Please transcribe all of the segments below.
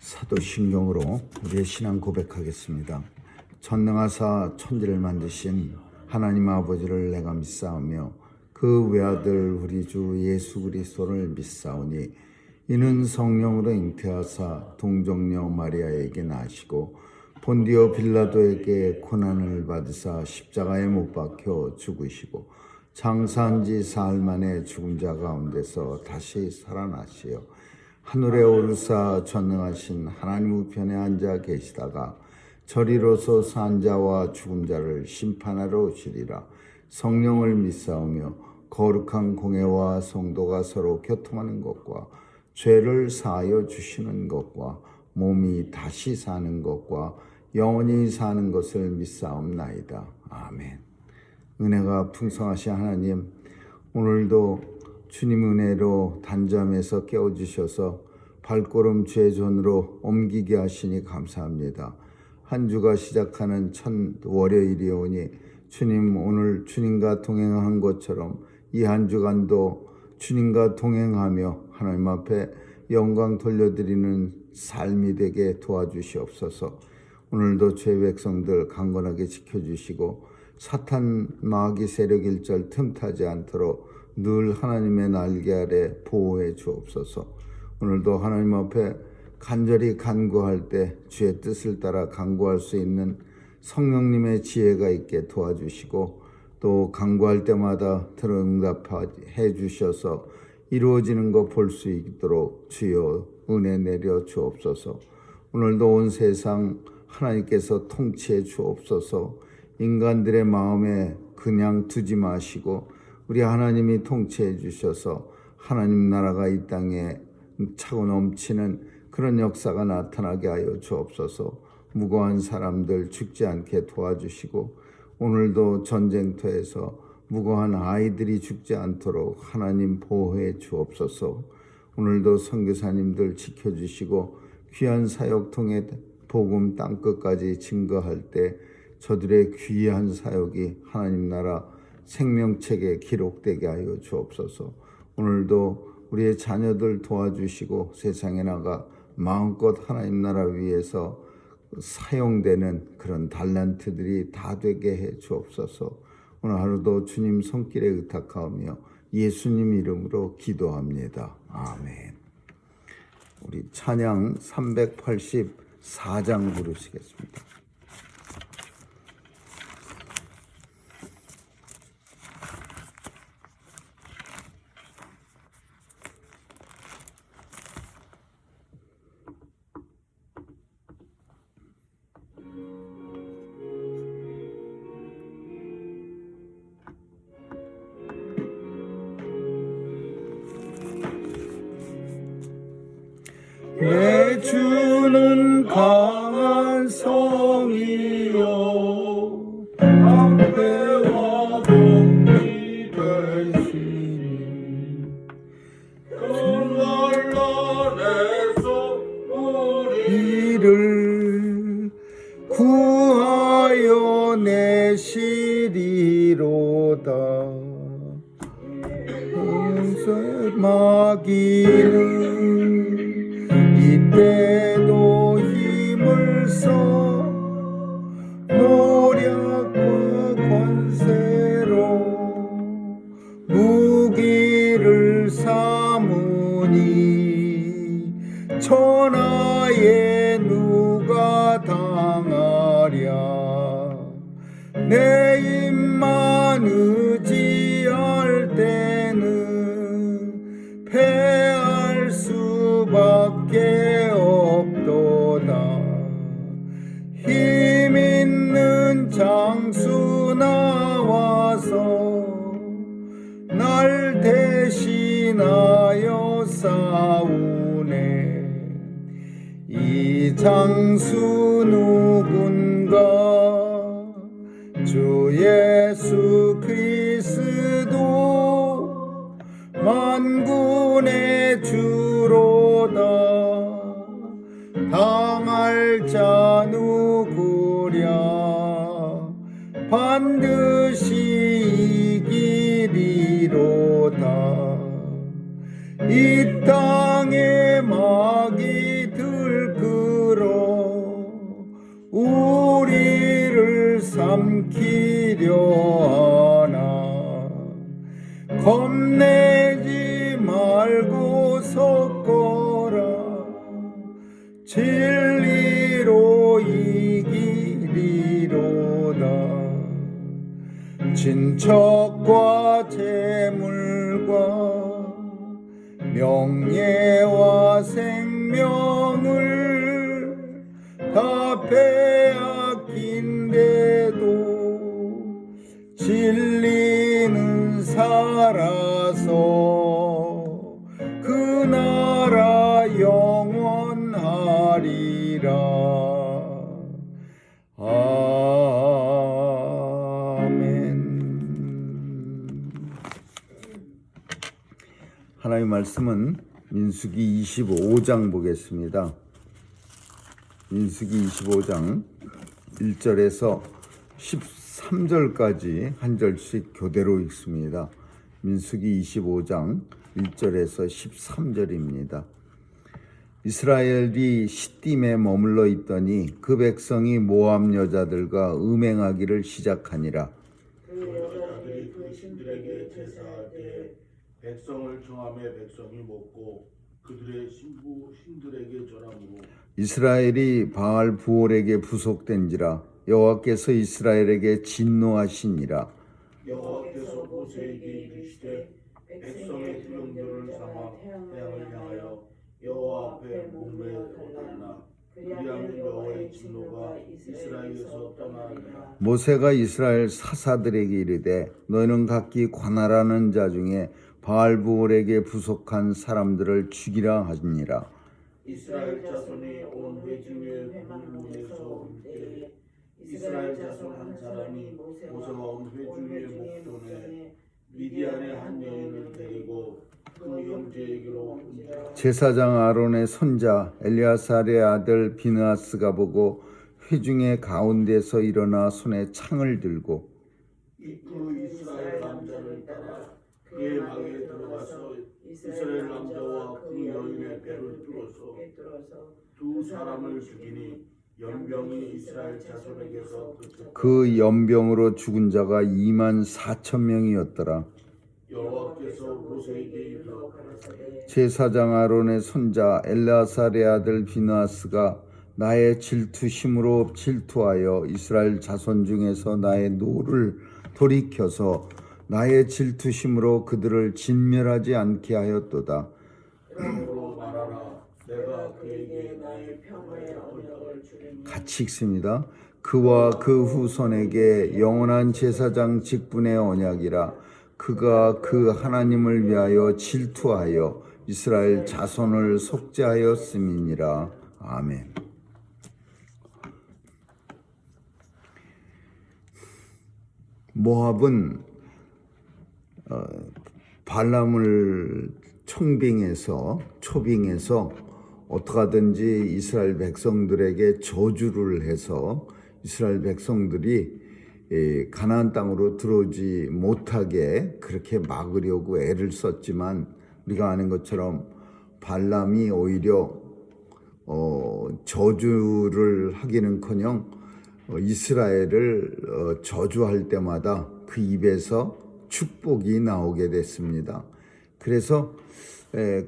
사도신경으로 우리의 신앙 고백하겠습니다. 전능하사 천지를 만드신 하나님 아버지를 내가 믿사오며 그 외아들 우리 주 예수 그리스도를 믿사오니 이는 성령으로 잉태하사 동정녀 마리아에게 나시고 본디오 빌라도에게 고난을 받으사 십자가에 못 박혀 죽으시고 장사한 지 사흘 만에 죽은 자 가운데서 다시 살아나시어 하늘에 오르사 전능하신 하나님 우편에 앉아 계시다가 저리로서 산 자와 죽은 자를 심판하러 오시리라. 성령을 믿사오며 거룩한 공회와 성도가 서로 교통하는 것과 죄를 사하여 주시는 것과 몸이 다시 사는 것과 영원히 사는 것을 믿사옵나이다. 아멘. 은혜가 풍성하신 하나님, 오늘도 주님 은혜로 단잠에서 깨워주셔서 발걸음 죄전으로 옮기게 하시니 감사합니다. 한 주가 시작하는 첫 월요일이 오니 주님, 오늘 주님과 동행한 것처럼 이 한 주간도 주님과 동행하며 하나님 앞에 영광 돌려드리는 삶이 되게 도와주시옵소서. 오늘도 죄 백성들 강건하게 지켜주시고 사탄 마귀 세력 일절 틈타지 않도록 늘 하나님의 날개 아래 보호해 주옵소서. 오늘도 하나님 앞에 간절히 간구할 때 주의 뜻을 따라 간구할 수 있는 성령님의 지혜가 있게 도와주시고 또 간구할 때마다 응답해 주셔서 이루어지는 거 볼 수 있도록 주여 은혜 내려 주옵소서. 오늘도 온 세상 하나님께서 통치해 주옵소서. 인간들의 마음에 그냥 두지 마시고 우리 하나님이 통치해 주셔서 하나님 나라가 이 땅에 차고 넘치는 그런 역사가 나타나게 하여 주옵소서. 무고한 사람들 죽지 않게 도와주시고 오늘도 전쟁터에서 무고한 아이들이 죽지 않도록 하나님 보호해 주옵소서. 오늘도 선교사님들 지켜주시고 귀한 사역 통해 복음 땅끝까지 증거할 때 저들의 귀한 사역이 하나님 나라 생명책에 기록되게 하여 주옵소서. 오늘도 우리의 자녀들 도와주시고 세상에 나가 마음껏 하나님 나라 위해서 사용되는 그런 달란트들이 다 되게 해 주옵소서. 오늘 하루도 주님 손길에 의탁하오며 예수님 이름으로 기도합니다. 아멘. 우리 찬양 384장 부르시겠습니다. 내 주는 강한 성이요 방패와 병기 되시니 큰 환란에서 우리를 구하여 내시리로다. 마귀는 이때도 힘을 써 노력과 권세로 무기를 삼으니 천하에 누가 당하랴. 내 입만 의지할 때는 패할 수밖에 없도다. 힘 있는 장수 나와서 날 대신하여 싸우네. 이 장수 누군가? 주 예수 그리스도 만군의 주로다. 당할 자 누구랴? 반드시 이기리로다. 이 땅에 마귀 들끓 삼키려 하나 겁내지 말고 섰거라 진리로 이기리로다 친척과 재물과 명예와 생명을 다 빼앗긴데도 진리는 살아서 그 나라 영원하리라. 하나님의 말씀은 민수기 25장 보겠습니다. 민수기 25장 1절에서 13절까지 한 절씩 교대로 읽습니다. 민수기 25장 1절에서 13절입니다. 이스라엘이 시딤에 머물러 있더니 그 백성이 모압 여자들과 음행하기를 시작하니라. 그 여자들이 그 신들에게 제사할 때 백성을 청함에 백성이 먹고 그들의 신들에게 전함으로 이스라엘이 바알 부올에게 부속된지라 여호와께서 이스라엘에게 진노하시니라. 여호와께서 모세에게 이르시되 백성의 두령들을 삼아 태양을 향하여 여호와 앞에 목매어 달라. 그리하면 여호와의 진노가 이스라엘에서 떠나리라. 모세가 이스라엘 사사들에게 이르되 너희는 각기 관할하는 자 중에 바알 부올에게 부속한 사람들을 죽이라 하니라. 이스라엘 자손이 온 회중의 회문에서 올 때에 이스라엘 자손 한 사람이 모세가 온 회중의 목전에 미디안의 한 여인을 데리고 그 형제에게로 온지라. 제사장 아론의 손자 엘리아살의 아들 비느하스가 보고 회중의 가운데서 일어나 손에 창을 들고 그 이스라엘 남자를 따라 그의 막에 들어가서 이스라엘 남자와 그 여인의 배를 뚫어서 두 사람을 죽이니 연병이 이스라엘 자손에게서 그쳤다. 그 연병으로 죽은 자가 24,000명이었더라. 여호와께서 모세에게 이르러 가라사대 제사장 아론의 손자 엘리아살의 아들 비느하스가 나의 질투심으로 질투하여 이스라엘 자손 중에서 나의 노를 돌이켜서 나의 질투심으로 그들을 진멸하지 않게 하였도다. 그러므로 말하라. 내가 그에게 나의 평화의 언약을 주리니 같이 읽습니다. 그와 그 후손에게 영원한 제사장 직분의 언약이라. 그가 그 하나님을 위하여 질투하여 이스라엘 자손을 속죄하였음이니라. 아멘. 모압은 발람을 초빙해서 어떻게 하든지 이스라엘 백성들에게 저주를 해서 이스라엘 백성들이 가나안 땅으로 들어오지 못하게 그렇게 막으려고 애를 썼지만 우리가 아는 것처럼 발람이 오히려 저주를 하기는커녕 이스라엘을 저주할 때마다 그 입에서 축복이 나오게 됐습니다. 그래서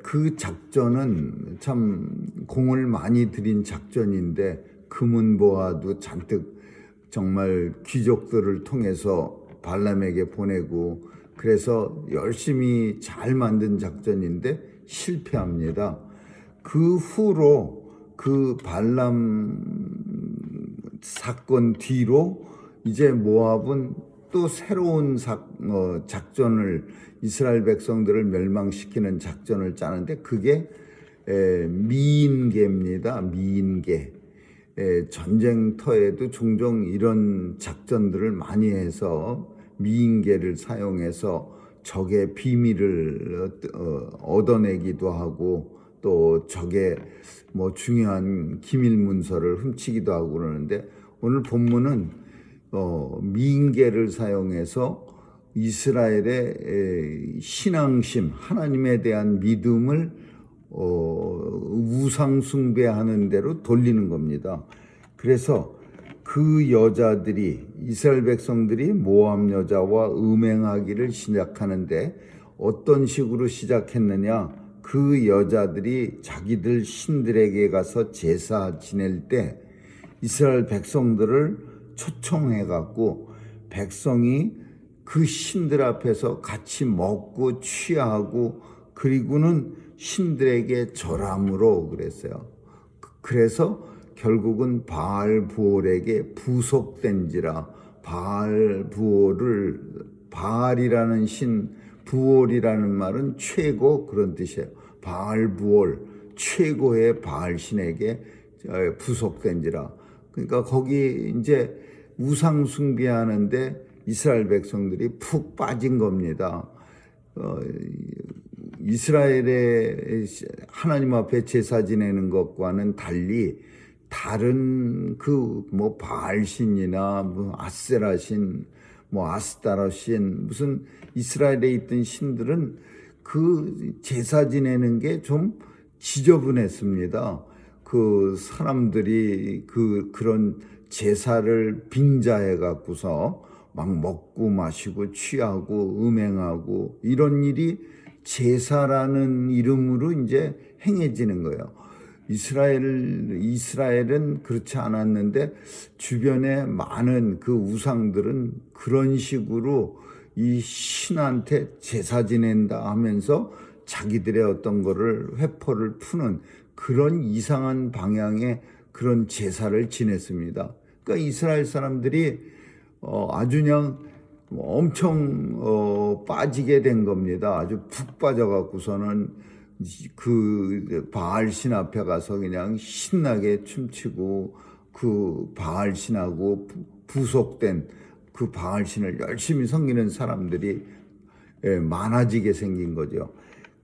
그 작전은 참 공을 많이 들인 작전인데 금은보화도 잔뜩 정말 귀족들을 통해서 발람에게 보내고 그래서 열심히 잘 만든 작전인데 실패합니다. 그 후로 그 발람 사건 뒤로 이제 모압은 또 새로운 작전을 이스라엘 백성들을 멸망시키는 작전을 짜는데 그게 미인계입니다. 미인계. 전쟁터에도 종종 이런 작전들을 많이 해서 미인계를 사용해서 적의 비밀을 얻어내기도 하고 또 적의 중요한 기밀 문서를 훔치기도 하고 그러는데 오늘 본문은 미인계를 사용해서 이스라엘의 신앙심, 하나님에 대한 믿음을 우상 숭배하는 대로 돌리는 겁니다. 그래서 그 여자들이 이스라엘 백성들이 모압 여자와 음행하기를 시작하는데 어떤 식으로 시작했느냐? 그 여자들이 자기들 신들에게 가서 제사 지낼 때 이스라엘 백성들을 초청해 갖고 백성이 그 신들 앞에서 같이 먹고 취하고 그리고는 신들에게 절함으로 그랬어요. 그래서 결국은 바알 부올에게 부속된지라. 바알이라는 신, 부올이라는 말은 최고 그런 뜻이에요. 바알 부올, 최고의 바알 신에게 부속된지라. 그러니까 거기 이제 우상 숭배하는데 이스라엘 백성들이 푹 빠진 겁니다. 이스라엘의 하나님 앞에 제사 지내는 것과는 달리 다른 그 뭐 바알신이나 뭐 아세라신, 뭐 아스타라신, 무슨 이스라엘에 있던 신들은 그 제사 지내는 게 좀 지저분했습니다. 그 사람들이 그런 제사를 빙자해 갖고서 막 먹고 마시고 취하고 음행하고 이런 일이 제사라는 이름으로 이제 행해지는 거예요. 이스라엘은 그렇지 않았는데 주변에 많은 그 우상들은 그런 식으로 이 신한테 제사 지낸다 하면서 자기들의 어떤 거를 회포를 푸는 그런 이상한 방향의 그런 제사를 지냈습니다. 그러니까 이스라엘 사람들이 아주 그냥 엄청 빠지게 된 겁니다. 아주 푹 빠져갖고서는 그 바알신 앞에 가서 그냥 신나게 춤추고 그 바알신하고 부속된 그 바알신을 열심히 섬기는 사람들이 많아지게 생긴 거죠.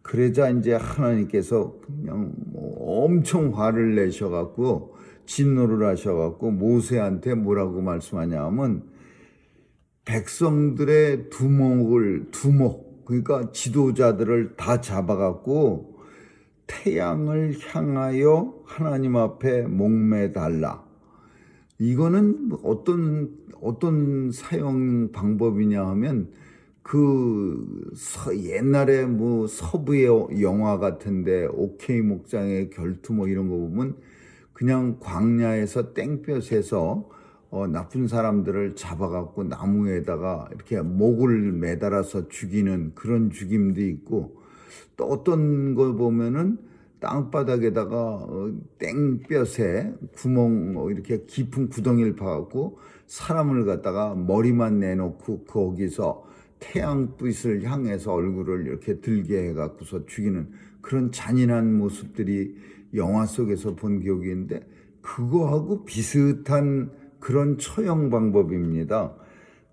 그러자 이제 하나님께서 그냥 엄청 화를 내셔갖고 진노를 하셔갖고 모세한테 뭐라고 말씀하냐면 백성들의 두목 그러니까 지도자들을 다 잡아갖고 태양을 향하여 하나님 앞에 목매달라. 이거는 어떤 사용 방법이냐 하면 옛날에 뭐 서부의 영화 같은데 오케이 목장의 결투 뭐 이런 거 보면 그냥 광야에서 땡볕에서 나쁜 사람들을 잡아갖고 나무에다가 이렇게 목을 매달아서 죽이는 그런 죽임도 있고, 또 어떤 거 보면은 땅바닥에다가 땡볕에 구멍 이렇게 깊은 구덩이를 파갖고 사람을 갖다가 머리만 내놓고 거기서 태양빛을 향해서 얼굴을 이렇게 들게 해갖고서 죽이는 그런 잔인한 모습들이 영화 속에서 본 기억이 있는데, 그거하고 비슷한 그런 처형 방법입니다.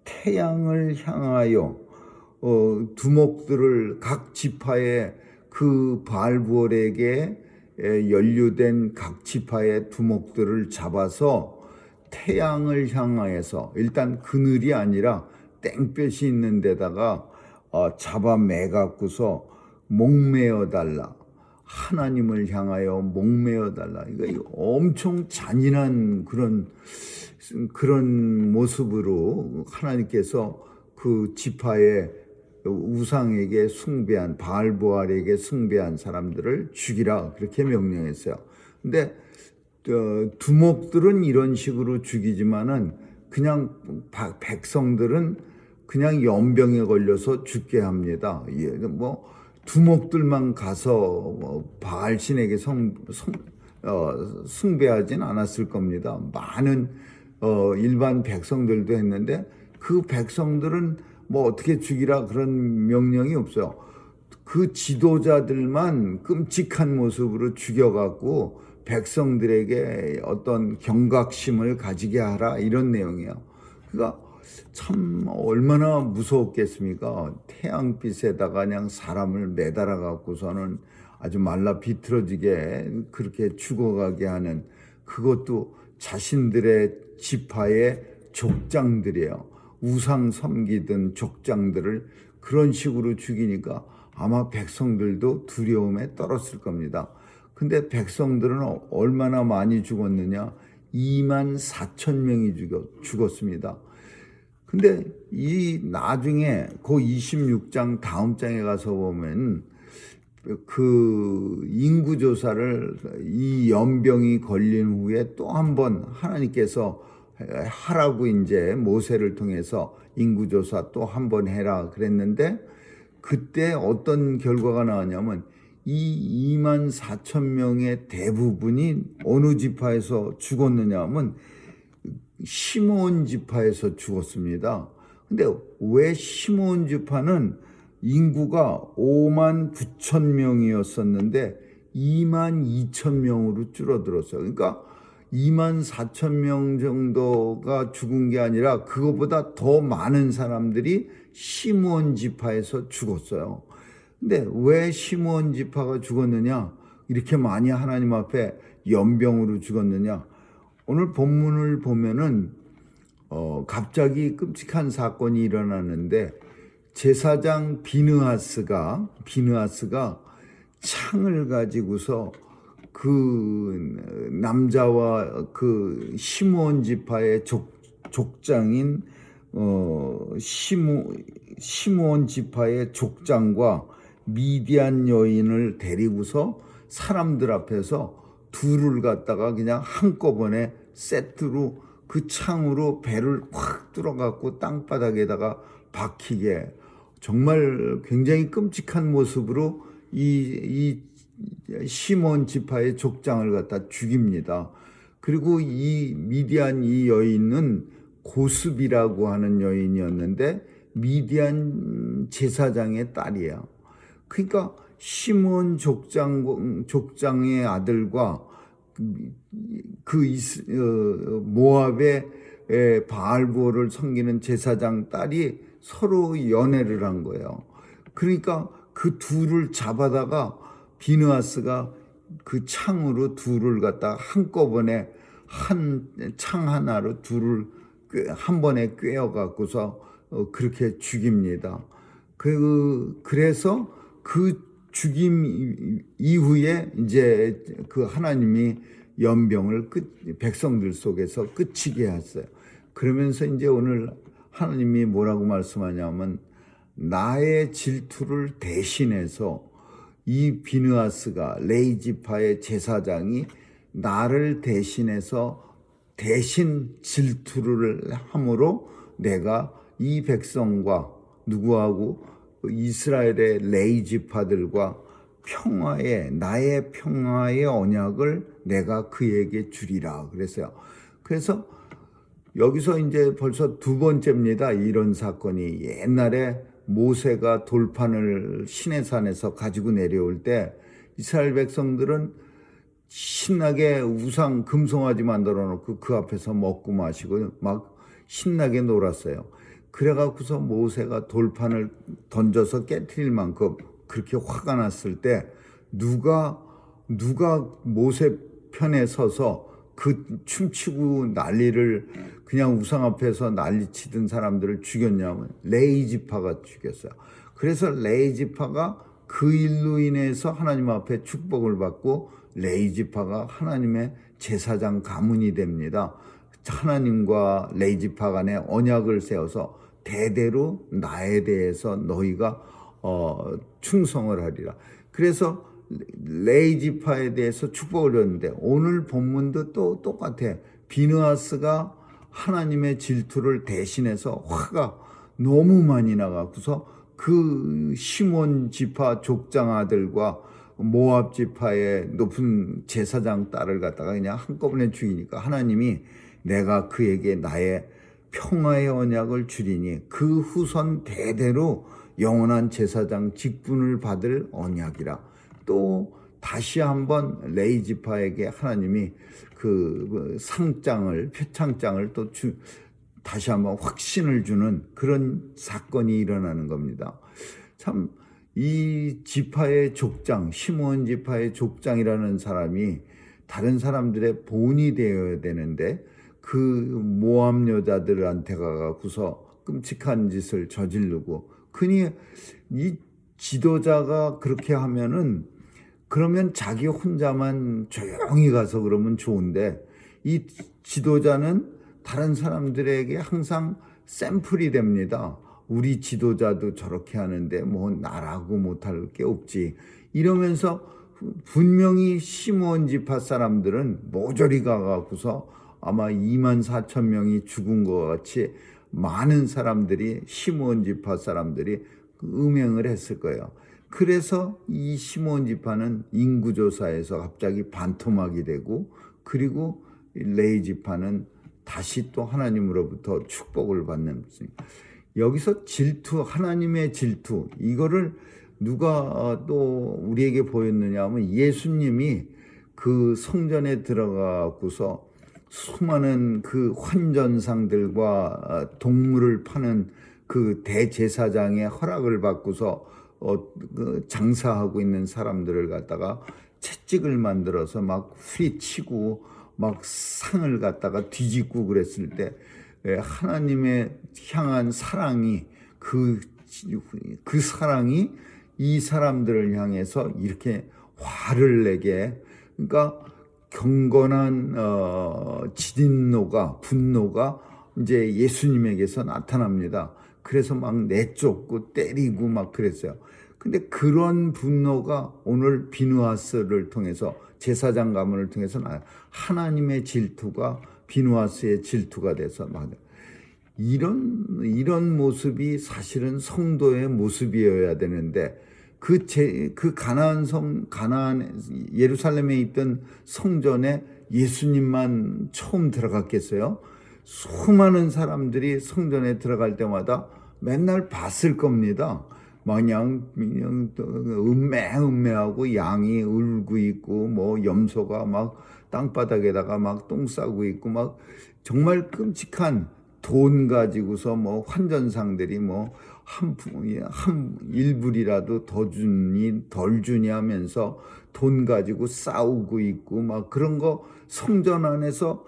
태양을 향하여 두목들을 각 지파의 그 바알부올에게 연루된 각 지파의 두목들을 잡아서 태양을 향하여서, 일단 그늘이 아니라 땡볕이 있는 데다가 잡아 매갖고서 목매어 달라. 하나님을 향하여 목매어 달라. 이거 엄청 잔인한 그런 모습으로 하나님께서 그 지파의 우상에게 숭배한, 바알보알에게 숭배한 사람들을 죽이라 그렇게 명령했어요. 근데 두목들은 이런 식으로 죽이지만은 그냥 백성들은 그냥 연병에 걸려서 죽게 합니다. 뭐 두목들만 가서 바알신에게 숭배하진 않았을 겁니다. 많은 일반 백성들도 했는데 그 백성들은 뭐 어떻게 죽이라 그런 명령이 없어요. 그 지도자들만 끔찍한 모습으로 죽여갖고 백성들에게 어떤 경각심을 가지게 하라, 이런 내용이에요. 그러니까 참 얼마나 무서웠겠습니까? 태양빛에다가 그냥 사람을 매달아 갖고서는 아주 말라 비틀어지게 그렇게 죽어가게 하는, 그것도 자신들의 지파의 족장들이에요. 우상 섬기던 족장들을 그런 식으로 죽이니까 아마 백성들도 두려움에 떨었을 겁니다. 근데 백성들은 얼마나 많이 죽었느냐? 2만 4천 명이 죽었습니다. 근데 이 나중에 그 26장 다음 장에 가서 보면 그 인구조사를 이 연병이 걸린 후에 또 한 번 하나님께서 하라고 이제 모세를 통해서 인구조사 또 한 번 해라 그랬는데, 그때 어떤 결과가 나왔냐면 이 2만 4천 명의 대부분이 어느 지파에서 죽었느냐 하면 시므온 지파에서 죽었습니다. 근데 왜 시므온 지파는 인구가 5만 9천 명이었었는데 2만 2천 명으로 줄어들었어요. 그러니까 2만 4천 명 정도가 죽은 게 아니라 그거보다 더 많은 사람들이 시므온 지파에서 죽었어요. 근데 왜 시므온 지파가 죽었느냐? 이렇게 많이 하나님 앞에 연병으로 죽었느냐? 오늘 본문을 보면은 갑자기 끔찍한 사건이 일어나는데, 제사장 비느하스가 창을 가지고서 그 남자와 그 시므온 지파의 족장인 시므온 지파의 족장과 미디안 여인을 데리고서 사람들 앞에서 둘을 갖다가 그냥 한꺼번에 세트로 그 창으로 배를 확 뚫어갖고 땅바닥에다가 박히게, 정말 굉장히 끔찍한 모습으로 이 시몬 지파의 족장을 갖다 죽입니다. 그리고 이 미디안 이 여인은 고습이라고 하는 여인이었는데 미디안 제사장의 딸이에요. 그러니까 시몬 족장의 아들과 모압의 바알보를 섬기는 제사장 딸이 서로 연애를 한 거예요. 그러니까 그 둘을 잡아다가 비느하스가 그 창으로 둘을 갖다가 한꺼번에 한 창 하나로 둘을 한 번에 꿰어갖고서 그렇게 죽입니다. 그래서 그 죽임 이후에 이제 그 하나님이 연병을 백성들 속에서 끝이게 했어요. 그러면서 이제 오늘 하나님이 뭐라고 말씀하냐면, 나의 질투를 대신해서 이 비느하스가 레위 지파의 제사장이 나를 대신해서 대신 질투를 함으로 내가 이 백성과 누구하고 이스라엘의 레위 지파들과 나의 평화의 언약을 내가 그에게 주리라 그랬어요. 그래서 여기서 이제 벌써 두 번째입니다. 이런 사건이. 옛날에 모세가 돌판을 시내산에서 가지고 내려올 때 이스라엘 백성들은 신나게 우상 금송아지 만들어 놓고 그 앞에서 먹고 마시고 막 신나게 놀았어요. 그래갖고서 모세가 돌판을 던져서 깨트릴 만큼 그렇게 화가 났을 때 누가 모세 편에 서서 그 춤추고 난리를 그냥 우상 앞에서 난리치던 사람들을 죽였냐면 레위 지파가 죽였어요. 그래서 레위 지파가 그 일로 인해서 하나님 앞에 축복을 받고 레위 지파가 하나님의 제사장 가문이 됩니다. 하나님과 레위 지파 간에 언약을 세워서 대대로 나에 대해서 너희가 충성을 하리라. 그래서 레위 지파에 대해서 축복을 줬는데, 오늘 본문도 또 똑같아. 비느하스가 하나님의 질투를 대신해서 화가 너무 많이 나가고서 그 시몬 지파 족장 아들과 모압 지파의 높은 제사장 딸을 갖다가 그냥 한꺼번에 죽이니까 하나님이 내가 그에게 나의 평화의 언약을 주리니 그 후손 대대로 영원한 제사장 직분을 받을 언약이라. 또 다시 한번 레위 지파에게 하나님이 그 상장을, 표창장을 또 다시 한번 확신을 주는 그런 사건이 일어나는 겁니다. 참, 이 지파의 족장, 시므온 지파의 족장이라는 사람이 다른 사람들의 본이 되어야 되는데 그 모압 여자들한테 가고서 끔찍한 짓을 저지르고, 그니 이 지도자가 그렇게 하면은 그러면 자기 혼자만 조용히 가서 그러면 좋은데 이 지도자는 다른 사람들에게 항상 샘플이 됩니다. 우리 지도자도 저렇게 하는데 뭐 나라고 못할 게 없지. 이러면서 분명히 시므온 지파 사람들은 모조리 가갖고서 아마 24,000명이 죽은 것 같이 많은 사람들이 시므온 지파 사람들이 음행을 했을 거예요. 그래서 이 시므온 지파는 인구조사에서 갑자기 반토막이 되고, 그리고 레위 지파는 다시 또 하나님으로부터 축복을 받는. 여기서 질투, 하나님의 질투, 이거를 누가 또 우리에게 보였느냐 하면 예수님이 그 성전에 들어가고서 수많은 그 환전상들과 동물을 파는 그 대제사장의 허락을 받고서 그 장사하고 있는 사람들을 갖다가 채찍을 만들어서 막 후리치고 막 상을 갖다가 뒤집고 그랬을 때 하나님의 향한 사랑이 그 사랑이 이 사람들을 향해서 이렇게 화를 내게, 그러니까 경건한 진노가, 분노가 이제 예수님에게서 나타납니다. 그래서 막 내쫓고 때리고 막 그랬어요. 근데 그런 분노가 오늘 비누하스를 통해서, 제사장 가문을 통해서 하나님의 질투가 비누하스의 질투가 돼서 막 이런 모습이 사실은 성도의 모습이어야 되는데, 그 가나안 예루살렘에 있던 성전에 예수님만 처음 들어갔겠어요? 수많은 사람들이 성전에 들어갈 때마다 맨날 봤을 겁니다. 그냥 음매하고 양이 울고 있고, 뭐 염소가 막 땅바닥에다가 막 똥 싸고 있고, 막 정말 끔찍한 돈 가지고서 뭐 환전상들이 뭐 한 일불이라도 더 주니 덜 주니 하면서 돈 가지고 싸우고 있고 막 그런 거 성전 안에서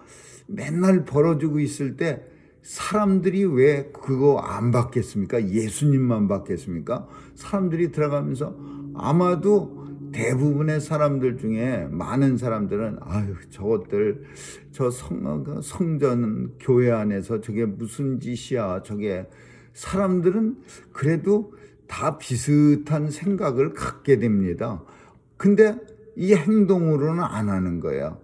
맨날 벌어지고 있을 때 사람들이 왜 그거 안 받겠습니까? 예수님만 받겠습니까? 사람들이 들어가면서 아마도 대부분의 사람들 중에 많은 사람들은 아유 저것들 저 성전 교회 안에서 저게 무슨 짓이야, 저게. 사람들은 그래도 다 비슷한 생각을 갖게 됩니다. 근데 이 행동으로는 안 하는 거예요.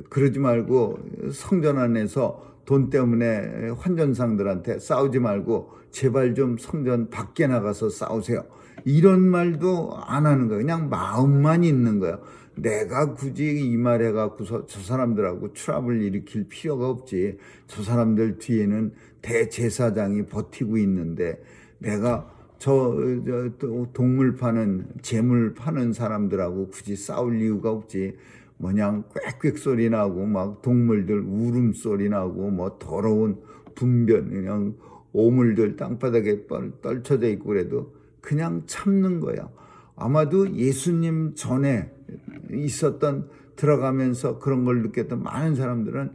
그러지 말고 성전 안에서 돈 때문에 환전상들한테 싸우지 말고 제발 좀 성전 밖에 나가서 싸우세요. 이런 말도 안 하는 거예요. 그냥 마음만 있는 거예요. 내가 굳이 이 말 해갖고서 저 사람들하고 트러블 일으킬 필요가 없지. 저 사람들 뒤에는 대제사장이 버티고 있는데 내가 저 동물 파는, 재물 파는 사람들하고 굳이 싸울 이유가 없지. 뭐냥 꽥꽥 소리 나고 막 동물들 울음소리 나고 뭐 더러운 분변, 그냥 오물들 땅바닥에 떨쳐져 있고 그래도 그냥 참는 거야. 아마도 예수님 전에 있었던, 들어가면서 그런 걸 느꼈던 많은 사람들은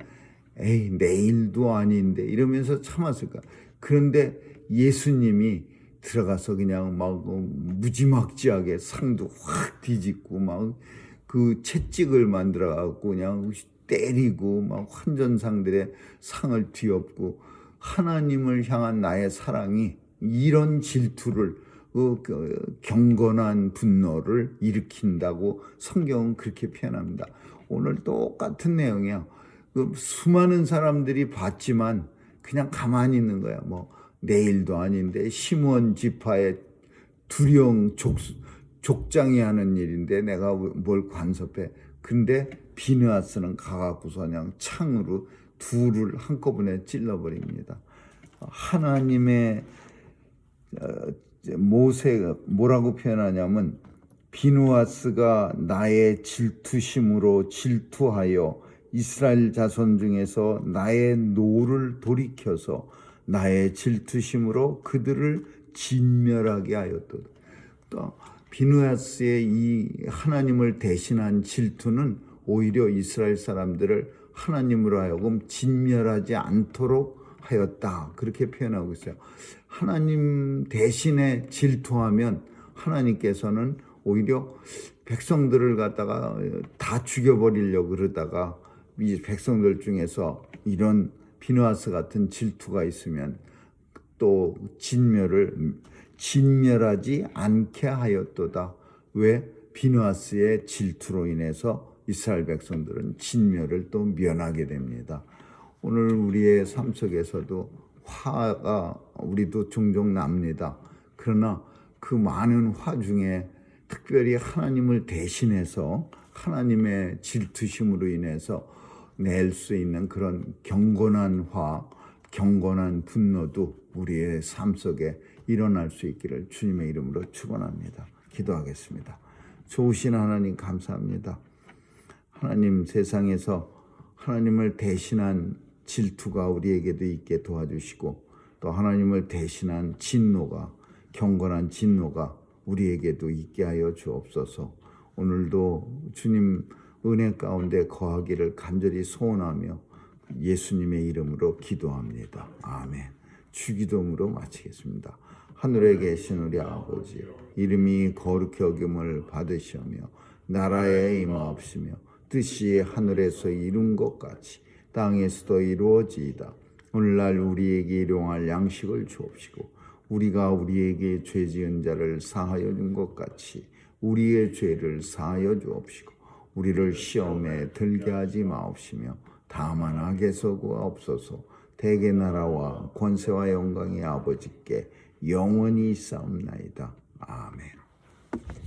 에이 내일도 아닌데 이러면서 참았을 거야. 그런데 예수님이 들어가서 그냥 막 무지막지하게 상도 확 뒤집고 막 그 채찍을 만들어 갖고 그냥 때리고 막 환전상들의 상을 뒤엎고, 하나님을 향한 나의 사랑이 이런 질투를, 경건한 분노를 일으킨다고 성경은 그렇게 표현합니다. 오늘 똑같은 내용이야. 수많은 사람들이 봤지만 그냥 가만히 있는 거야. 뭐 내일도 아닌데 시므온 지파의 두령 족장이 하는 일인데 내가 뭘 간섭해. 근데 비느하스는 가갖고서 그냥 창으로 둘을 한꺼번에 찔러버립니다. 하나님의 모세가 뭐라고 표현하냐면, 비느하스가 나의 질투심으로 질투하여 이스라엘 자손 중에서 나의 노를 돌이켜서 나의 질투심으로 그들을 진멸하게 하였도다. 또 비느하스의 이 하나님을 대신한 질투는 오히려 이스라엘 사람들을 하나님으로 하여금 진멸하지 않도록 하였다. 그렇게 표현하고 있어요. 하나님 대신에 질투하면 하나님께서는 오히려 백성들을 갖다가 다 죽여버리려고 그러다가 이 백성들 중에서 이런 비누아스 같은 질투가 있으면 또 진멸하지 않게 하였도다. 왜? 비누아스의 질투로 인해서 이스라엘 백성들은 진멸을 또 면하게 됩니다. 오늘 우리의 삶 속에서도 화가 우리도 종종 납니다. 그러나 그 많은 화 중에 특별히 하나님을 대신해서 하나님의 질투심으로 인해서 낼 수 있는 그런 경건한 화, 경건한 분노도 우리의 삶 속에 일어날 수 있기를 주님의 이름으로 축원합니다. 기도하겠습니다. 좋으신 하나님 감사합니다. 하나님, 세상에서 하나님을 대신한 질투가 우리에게도 있게 도와주시고 또 하나님을 대신한 진노가, 경건한 진노가 우리에게도 있게 하여 주옵소서. 오늘도 주님 은혜 가운데 거하기를 간절히 소원하며 예수님의 이름으로 기도합니다. 아멘. 주기도문으로 마치겠습니다. 하늘에 계신 우리 아버지, 이름이 거룩히 여김을 받으시며 나라에 임하옵시며 뜻이 하늘에서 이룬 것 같이 땅에서도 이루어지이다. 오늘날 우리에게 일용할 양식을 주옵시고 우리가 우리에게 죄 지은 자를 사하여 준 것 같이 우리의 죄를 사하여 주옵시고 우리를 시험에 들게 하지 마옵시며 다만 악에서 구하옵소서. 대개 나라와 권세와 영광이 아버지께 영원히 있사옵나이다. 아멘.